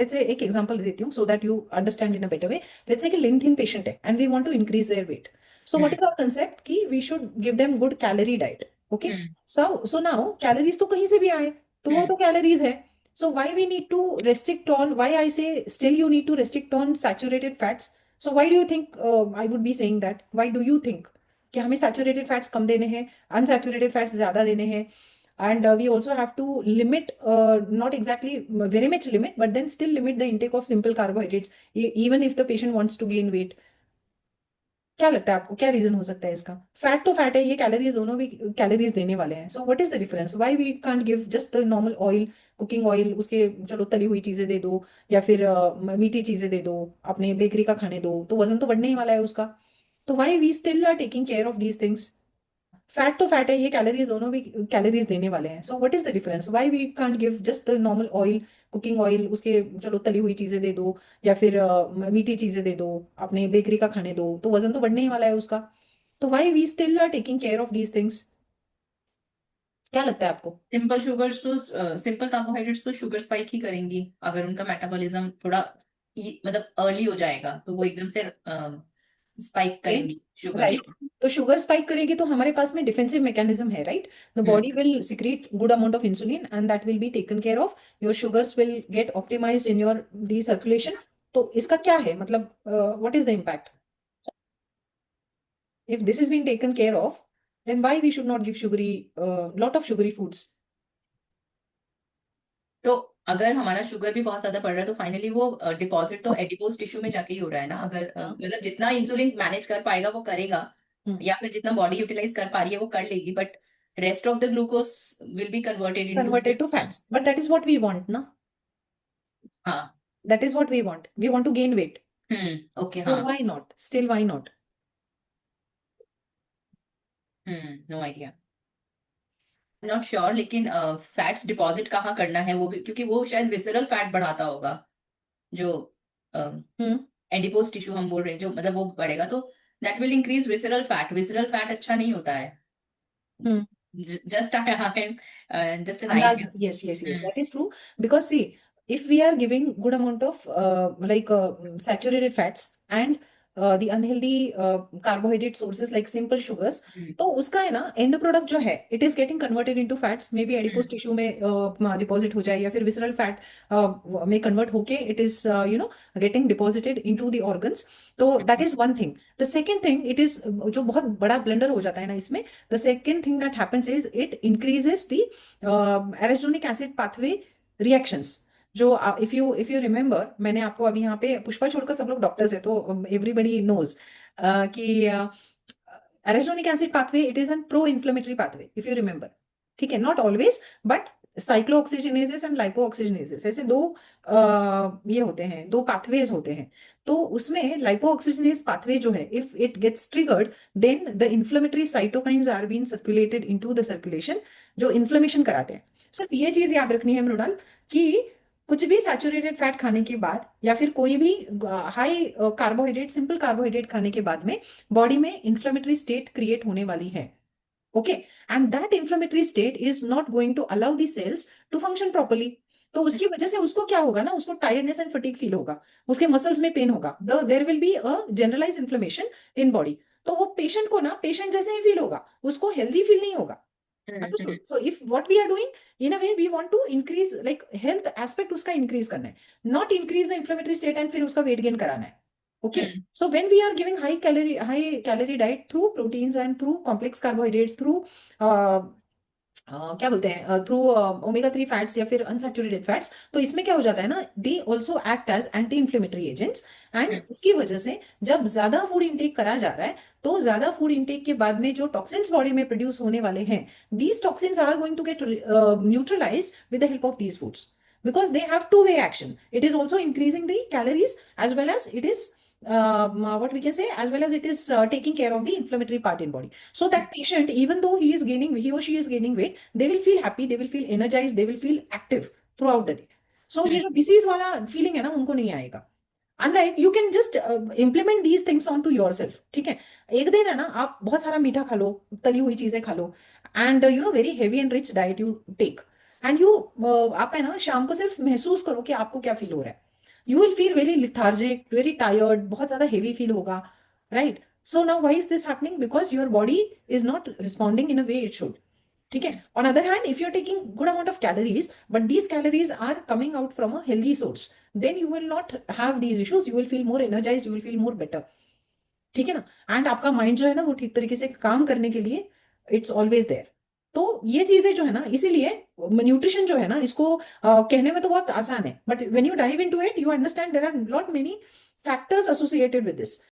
Let's say एक example देती हूँ so that you understand in a better way. Let's say कि lean thin patient है and we want to increase their weight. So what hmm. Is our concept कि we should give them good calorie diet. Okay, hmm. So now calories तो कहीं से भी आए, तो वो हम्म। तो कैलोरीज है। So why we need to restrict on, why I say still you need to restrict on saturated fats. So why do you think, I would be saying that, why do you think कि हमें saturated fats कम देने हैं, unsaturated fats ज्यादा देने हैं? And we also have to limit, not exactly very much limit, but then still limit the intake of simple carbohydrates, even if the patient wants to gain weight. क्या लगता है आपको, क्या रीजन हो सकता है इसका? फैट तो फैट है, ये कैलोरीज दोनों भी कैलोरीज देने वाले हैं। So what is the difference, why we can't give just the normal oil, cooking oil, उसके चलो तली हुई चीजें दे दो, या फिर मीठी चीजें दे दो, अपने बेकरी का खाने दो, तो वजन तो बढ़ने ही वाला है उसका। तो why we still are taking care of these things? Fat तो फैट है, ये कैलोरीज दोनों भी कैलोरीज देने वाले हैं। So what is the difference, why we can't give just the normal oil, cooking oil, उसके चलो तली हुई चीजें दे दो, या फिर मीठी चीजें दे दो, अपने बेकरी का खाने दो, तो वजन तो बढ़ने ही वाला है उसका। तो why we still are taking care of these things? क्या लगता है आपको? सिंपल शुगर्स तो सिंपल कार्बोहाइड्रेट्स तो शुगर स्पाइक ही करेंगी। अगर उनका मेटाबॉलिज्म थोड़ा मतलब अर्ली हो जाएगा तो वो एकदम से स्पाइक करेंगी शुगर्स राइट, को। तो शुगर स्पाइक करेगी तो हमारे पास में डिफेंसिव मैकेनिज्म है, right? The hmm. Body will secrete good amount of insulin and that will be taken care of, your sugars will get optimised in your the circulation. तो इसका क्या है मतलब, what is the impact? If this is being taken care of, then why we should not give sugary, lot of sugary foods? तो अगर हमारा sugar भी बहुत ज्यादा बढ़ रहा है तो फाइनली वो डिपॉजिट तो एडिपोज टिश्यू में जाके ही हो रहा है ना। अगर हाँ। मतलब जितना इंसुलिन मैनेज कर पाएगा वो करेगा, हम्म। या फिर जितना बॉडी यूटिलाइज कर पा रही है वो कर लेगी, but rest of the glucose will be converted into Converted to fats ना। fats, but that is what we want, na? हाँ। That is what we want. We want to gain weight. Okay So हाँ। why not? Still, why not? No idea, not sure. लेकिन fats deposit कहाँ करना है वो भी, क्योंकि वो शायद विसरल फैट बढ़ाता होगा जो हम्म। एडिपोज टिश्यू हम बोल रहे हैं, जो मतलब वो बढ़ेगा तो that will increase visceral fat. Visceral fat अच्छा नहीं होता है। Hmm. Just just an Andaz, idea. yes, yes, yes, that is true. Because see, if we are giving good amount of saturated fats and the unhealthy carbohydrate sources like simple sugars, तो उसका है ना and product जो है, it is getting converted into fats, maybe adipose tissue में deposit हो जाए, या फिर विसरल फैट में कन्वर्ट होके it is getting deposited into the organs. तो that is one thing. The second thing, it is जो बहुत बड़ा ब्लंडर हो जाता है ना इसमें, the second thing that happens is it increases the arachidonic acid pathway reactions. जो इफ यू रिमेंबर, मैंने आपको अभी यहाँ पे, पुष्पा छोड़कर सब लोग डॉक्टर्स है तो एवरीबडी नोज कि arachidonic acid pathway it is an pro inflammatory pathway, if you remember. ठीक है, not always, but cyclooxygenases and lipoxygenases, ऐसे दो ये होते हैं, दो पाथवेज होते हैं। तो उसमें लाइपो ऑक्सीजनेज पाथवे जो है, if it gets triggered, then the inflammatory cytokines are been circulated into the circulation, जो इन्फ्लेमेशन कराते हैं। सो ये चीज याद रखनी है मृणाल, कि कुछ भी सैचुरेटेड फैट खाने के बाद, या फिर कोई भी हाई कार्बोहाइड्रेट, सिंपल कार्बोहाइड्रेट खाने के बाद में बॉडी में इन्फ्लेमेटरी स्टेट क्रिएट होने वाली है। Okay, and that inflammatory state is not going to allow the cells to function properly. तो उसकी वजह से उसको क्या होगा ना, उसको टायर्डनेस एंड फटीग फील होगा, उसके मसल्स में पेन होगा, there will be a generalize inflammation in body. तो वो पेशेंट को ना पेशेंट जैसे ही फील होगा, उसको हेल्दी फील नहीं होगा। Understood. So if what we are doing, in a way we want to increase, like health aspect उसका increase करना है, not increase the inflammatory state and फिर उसका weight gain कराना है। Okay, so when we are giving high calorie diet through proteins and through complex carbohydrates, through uh, क्या बोलते हैं, थ्रू ओमेगा 3 फैट्स या फिर अनसैचुरेटेड फैट्स, तो इसमें क्या हो जाता है ना, they also act as anti inflammatory agents. And उसकी वजह से जब ज्यादा फूड इंटेक करा जा रहा है, तो ज्यादा फूड इंटेक के बाद में जो टॉक्सिन्स बॉडी में प्रोड्यूस होने वाले हैं, these toxins are going to get neutralized with the help of these foods, because they have two-way action. It is also increasing the calories, as well as it is what we can say, as well as it is taking care of the inflammatory part in body. So that patient, even though he or she is gaining weight, they will feel happy, they will feel energized, they will feel active throughout the day. So ये जो disease वाला feeling है ना, उनको नहीं आएगा। Unlike you can just implement these things on to your self. ठीक है, एक दिन है ना, आप बहुत सारा मीठा खा लो, तली हुई चीजें खा लो, and you know very heavy and rich diet you take, and you आप है ना शाम को सिर्फ महसूस करो कि आपको क्या फील हो रहा है। you will feel very lethargic, very tired, बहुत ज्यादा heavy feel होगा, right? So now why is this happening? Because your body is not responding in a way it should. ठीक है. On other hand, if you're taking good amount of calories, but these calories are coming out from a healthy source, then you will not have these issues. You will feel more energized, you will feel more better. ठीक है ना. And आपका mind जो है ना वो ठीक तरीके से काम करने के लिए इट्स ऑलवेज देयर. तो ये चीजें जो है ना, इसीलिए न्यूट्रिशन जो है ना, इसको कहने में तो बहुत आसान है, but when you dive into it you understand there are not many factors associated with this.